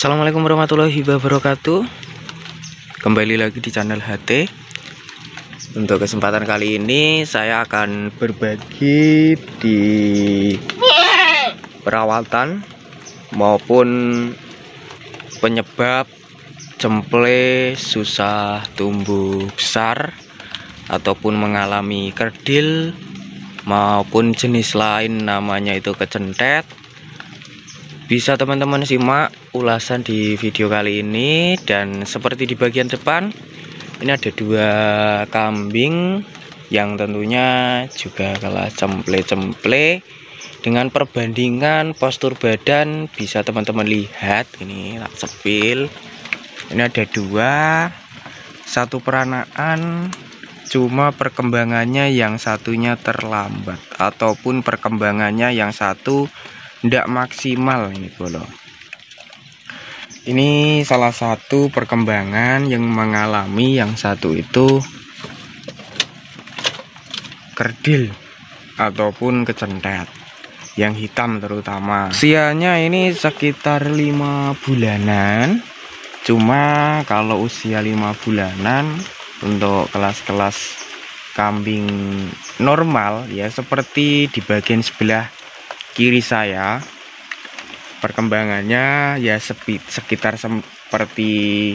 Assalamualaikum warahmatullahi wabarakatuh. Kembali lagi di channel HT. Untuk kesempatan kali ini saya akan berbagi di perawatan maupun penyebab cemple susah tumbuh besar ataupun mengalami kerdil maupun jenis lain namanya itu kecentet. Bisa teman-teman simak ulasan di video kali ini. Dan seperti di bagian depan ini ada dua kambing yang tentunya juga kalah cemple-cemple. Dengan perbandingan postur badan bisa teman-teman lihat, ini tak sepil. Ini ada dua, satu peranaan, cuma perkembangannya yang satunya terlambat ataupun perkembangannya yang satu tidak maksimal. Ini bolo. Ini salah satu perkembangan yang mengalami yang satu itu kerdil ataupun kecentet, yang hitam terutama. Usianya ini sekitar 5 bulanan. Cuma kalau usia 5 bulanan untuk kelas-kelas kambing normal ya, seperti di bagian sebelah kiri saya, perkembangannya ya sekitar seperti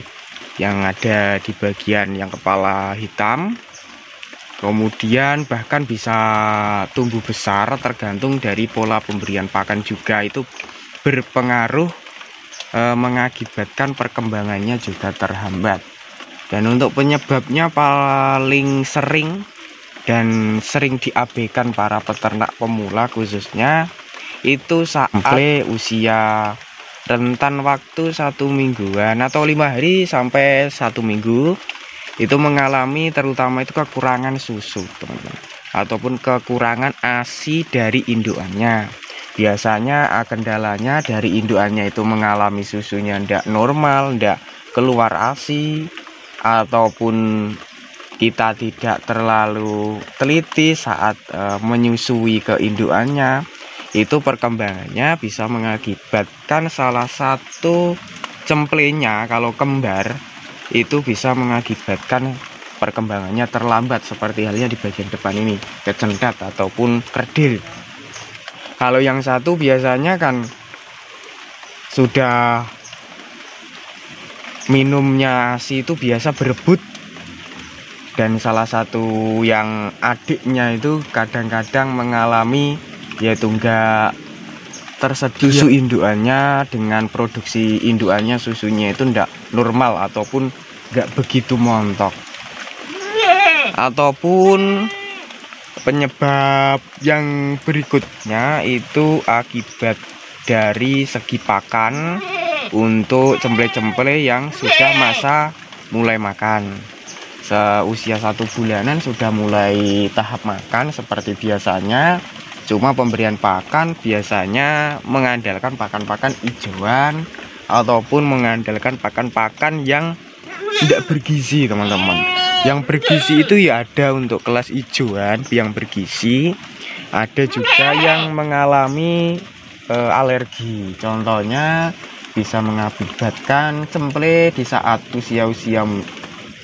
yang ada di bagian yang kepala hitam. Kemudian bahkan bisa tumbuh besar tergantung dari pola pemberian pakan juga, itu berpengaruh mengakibatkan perkembangannya juga terhambat. Dan untuk penyebabnya paling sering dan sering diabaikan para peternak pemula khususnya itu saat usia rentan waktu 1 mingguan atau 5 hari sampai 1 minggu, itu mengalami terutama itu kekurangan susu teman-teman, ataupun kekurangan ASI dari indukannya. Biasanya kendalanya dari indukannya itu mengalami susunya tidak normal, tidak keluar ASI, ataupun kita tidak terlalu teliti saat menyusui ke indukannya. Itu perkembangannya bisa mengakibatkan salah satu cemplenya kalau kembar itu bisa mengakibatkan perkembangannya terlambat, seperti halnya di bagian depan ini kecentet ataupun kerdil. Kalau yang satu biasanya kan sudah minumnya ASI itu biasa berebut, dan salah satu yang adiknya itu kadang-kadang mengalami yaitu enggak tersedia susu indukannya, dengan produksi indukannya susunya itu enggak normal ataupun enggak begitu montok. Ataupun penyebab yang berikutnya itu akibat dari segi pakan untuk cemple-cemple yang sudah masa mulai makan. Seusia 1 bulanan sudah mulai tahap makan seperti biasanya. Cuma pemberian pakan biasanya mengandalkan pakan-pakan hijauan ataupun mengandalkan pakan-pakan yang tidak bergizi teman-teman. Yang bergizi itu ya ada untuk kelas hijauan yang bergizi, ada juga yang mengalami alergi. Contohnya bisa mengakibatkan cemple di saat usia-usia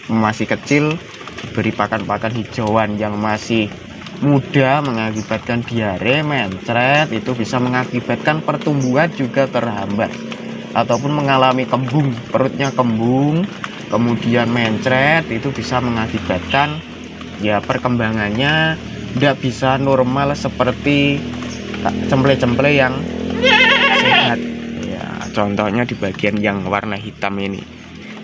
masih kecil diberi pakan-pakan hijauan yang masih mudah mengakibatkan diare, mencret, itu bisa mengakibatkan pertumbuhan juga terhambat ataupun mengalami kembung, perutnya kembung, kemudian mencret, itu bisa mengakibatkan ya perkembangannya tidak bisa normal seperti cemple-cemple yang sehat ya. Contohnya di bagian yang warna hitam ini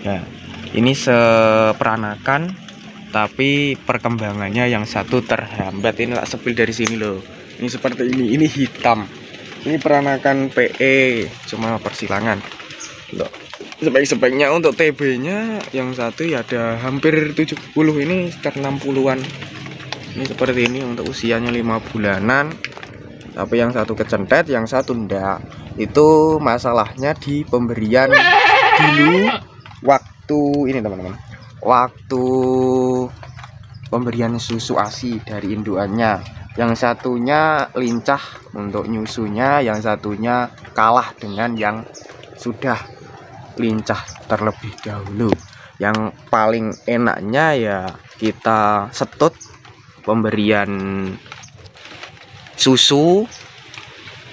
ya, ini seperanakan tapi perkembangannya yang satu terhambat. Ini tak sepil dari sini loh, ini seperti ini hitam, ini peranakan PE cuma persilangan loh. Spek-speknya untuk TB nya yang satu ya ada hampir 70, ini sekitar 60-an. Ini seperti ini untuk usianya 5 bulanan, tapi yang satu kecentet, yang satu ndak. Itu masalahnya di pemberian dulu waktu ini teman-teman, waktu pemberian susu ASI dari indukannya. Yang satunya lincah untuk nyusunya, yang satunya kalah dengan yang sudah lincah terlebih dahulu. Yang paling enaknya ya kita setut pemberian susu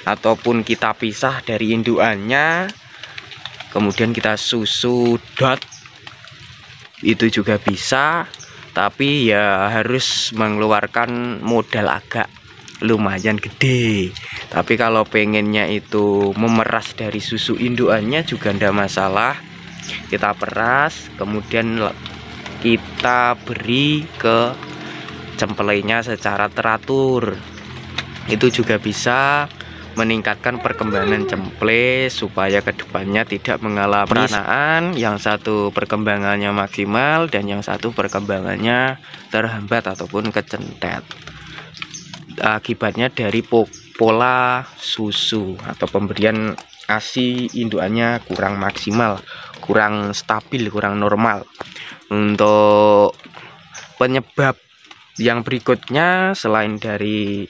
ataupun kita pisah dari indukannya, kemudian kita susu dot, itu juga bisa, tapi ya harus mengeluarkan modal agak lumayan gede. Tapi kalau pengennya itu memeras dari susu indukannya juga ndak masalah, kita peras kemudian kita beri ke cempelainya secara teratur. Itu juga bisa meningkatkan perkembangan cemple supaya kedepannya tidak mengalami peranaan, yang satu perkembangannya maksimal dan yang satu perkembangannya terhambat ataupun kecentet. Akibatnya dari pola susu atau pemberian ASI indukannya kurang maksimal, kurang stabil, kurang normal. Untuk penyebab yang berikutnya selain dari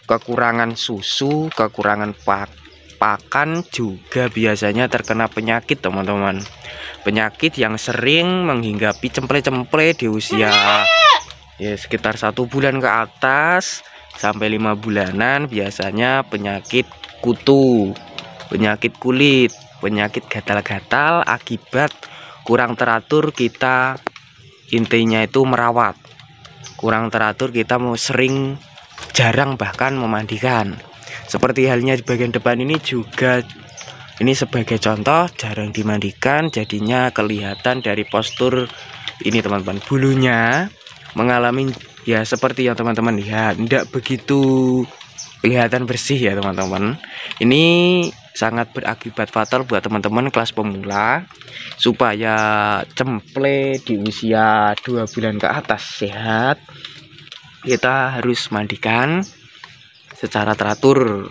kekurangan susu, kekurangan pakan, juga biasanya terkena penyakit, teman-teman. Penyakit yang sering menghinggapi cemple-cemple di usia ya sekitar 1 bulan ke atas sampai 5 bulanan, biasanya penyakit kutu, penyakit kulit, penyakit gatal-gatal akibat kurang teratur kita, intinya itu merawat. Kurang teratur kita mau sering jarang bahkan memandikan. Seperti halnya di bagian depan ini juga, ini sebagai contoh, jarang dimandikan, jadinya kelihatan dari postur ini teman-teman, bulunya mengalami ya seperti yang teman-teman lihat, tidak begitu kelihatan bersih ya teman-teman. Ini sangat berakibat fatal buat teman-teman kelas pemula. Supaya cemple di usia 2 bulan ke atas sehat, kita harus mandikan secara teratur.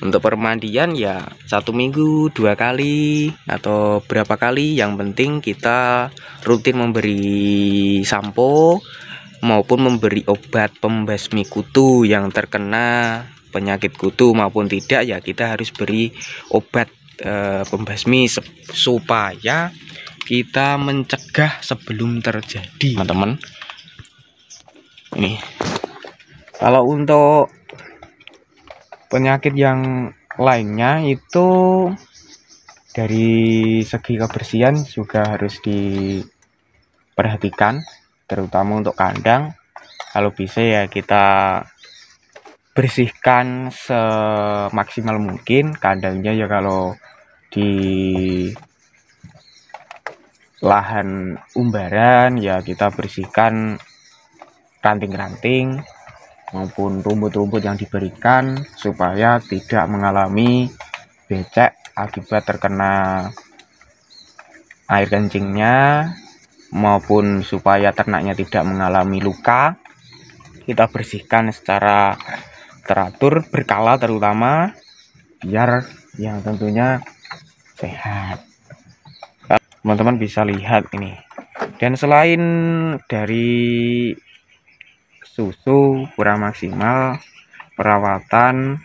Untuk permandian ya 1 minggu 2 kali atau berapa kali, yang penting kita rutin memberi sampo maupun memberi obat pembasmi kutu yang terkena penyakit kutu maupun tidak, ya kita harus beri obat pembasmi supaya kita mencegah sebelum terjadi, teman-teman. Ini kalau untuk penyakit yang lainnya itu dari segi kebersihan juga harus diperhatikan, terutama untuk kandang. Kalau bisa ya kita bersihkan semaksimal mungkin kandangnya ya. Kalau di lahan umbaran ya kita bersihkan ranting-ranting maupun rumput-rumput yang diberikan supaya tidak mengalami becek akibat terkena air kencingnya, maupun supaya ternaknya tidak mengalami luka. Kita bersihkan secara teratur, berkala terutama, biar yang tentunya sehat. Teman-teman bisa lihat ini. Dan selain dari susu kurang maksimal, perawatan,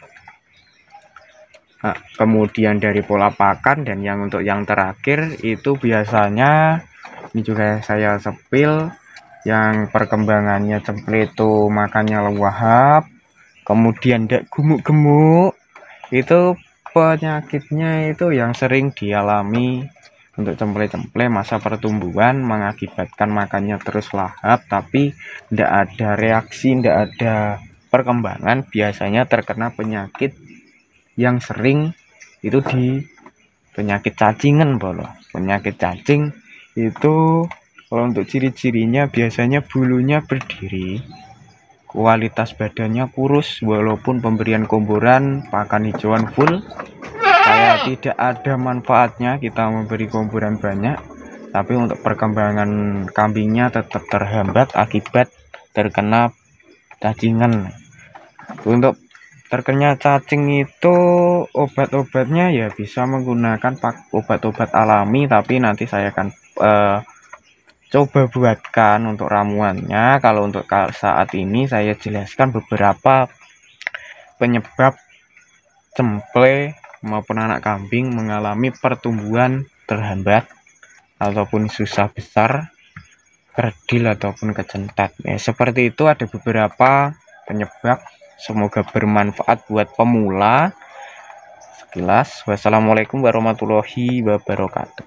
kemudian dari pola pakan, dan yang untuk yang terakhir itu biasanya ini juga saya sepil, yang perkembangannya cemple itu makannya lewahap, kemudian tidak gemuk-gemuk, itu penyakitnya itu yang sering dialami untuk cemple-cemple masa pertumbuhan, mengakibatkan makannya terus lahap tapi tidak ada reaksi, tidak ada perkembangan. Biasanya terkena penyakit yang sering itu di penyakit cacingan, bolo. Penyakit cacing itu kalau untuk ciri-cirinya biasanya bulunya berdiri, kualitas badannya kurus, walaupun pemberian komboran pakan hijauan full. Kayak tidak ada manfaatnya kita memberi komboran banyak, tapi untuk perkembangan kambingnya tetap terhambat akibat terkena cacingan. Untuk terkena cacing itu obat-obatnya ya bisa menggunakan obat-obat alami, tapi nanti saya akan coba buatkan untuk ramuannya. Kalau untuk saat ini saya jelaskan beberapa penyebab cemple maupun anak kambing mengalami pertumbuhan terhambat ataupun susah besar, kerdil ataupun kecentat. Ya, seperti itu ada beberapa penyebab. Semoga bermanfaat buat pemula. Sekilas, wassalamualaikum warahmatullahi wabarakatuh.